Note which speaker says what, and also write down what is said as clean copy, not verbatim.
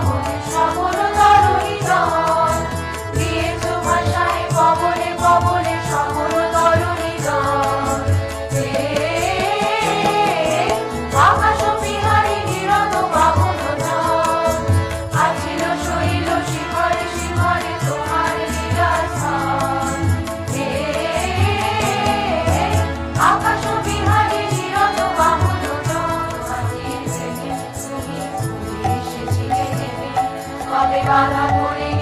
Speaker 1: পবনে শ্রবণ তরণী জল দিয়েছ ভাষায় পবনে পবনে শ্রবণ তরণী জল আকাশ বিহারী নিরত বাহন জল আছিল শৈল শিখরে শিখরে তোমার লীলাস্থান আকাশ বিহারী নিরত বাহন জল তুমি এসেছিলে নেমে কবে বাধা পড়ে